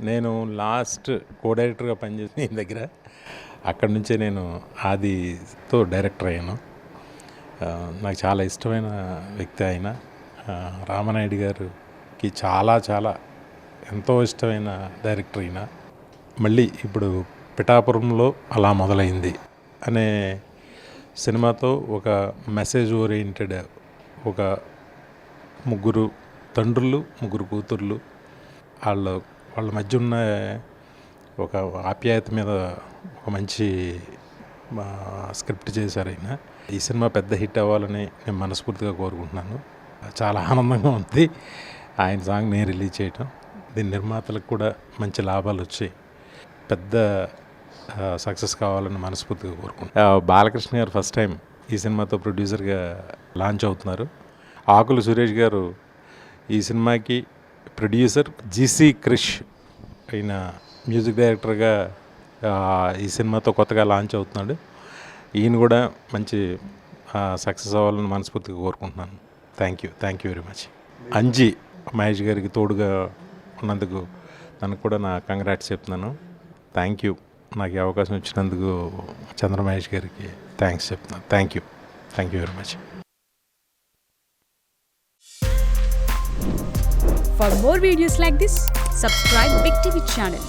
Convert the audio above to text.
నేను లాస్ట్ కో డైరెక్టర్గా పనిచేసిన ఈయన దగ్గర. అక్కడి నుంచే నేను ఆదితో డైరెక్టర్ అయ్యాను. నాకు చాలా ఇష్టమైన వ్యక్తి ఆయన. రామనాయుడు గారికి చాలా చాలా ఎంతో ఇష్టమైన డైరెక్టర్ అయిన. మళ్ళీ ఇప్పుడు పిఠాపురంలో అలా మొదలైంది అనే సినిమాతో ఒక మెసేజ్ ఓరియంటెడ్, ఒక ముగ్గురు తండ్రులు, ముగ్గురు కూతుర్లు, వాళ్ళ మధ్య ఉన్న ఒక ఆప్యాయత మీద ఒక మంచి స్క్రిప్ట్ చేశారు ఆయన. ఈ సినిమా పెద్ద హిట్ అవ్వాలని నేను మనస్ఫూర్తిగా కోరుకుంటున్నాను. చాలా ఆనందంగా ఉంది ఆయన సాంగ్ నేను రిలీజ్ చేయటం. దీని నిర్మాతలకు కూడా మంచి లాభాలు వచ్చాయి, పెద్ద సక్సెస్ కావాలని మనస్ఫూర్తిగా కోరుకుంటున్నాను. బాలకృష్ణ గారు ఫస్ట్ టైం ఈ సినిమాతో ప్రొడ్యూసర్గా లాంచ్ అవుతున్నారు. ఆకుల సురేష్ గారు ఈ సినిమాకి ప్రొడ్యూసర్, జీసీ క్రిష్ అయిన మ్యూజిక్ డైరెక్టర్గా ఈ సినిమాతో కొత్తగా లాంచ్ అవుతున్నాడు. ఈయన కూడా మంచి సక్సెస్ అవ్వాలని మనస్ఫూర్తిగా కోరుకుంటున్నాను. Thank you very much. Anji Mahesh గారికి తోడుగా ఉన్నందుకు తనకు కూడా నా కంగ్రాట్స్ చెప్తున్నాను. థ్యాంక్ యూ, నాకు ఈ అవకాశం ఇచ్చినందుకు చంద్ర మహేష్ గారికి థ్యాంక్స్ చెప్తున్నాను. Thank you very much. For more videos like this, subscribe Big TV channel.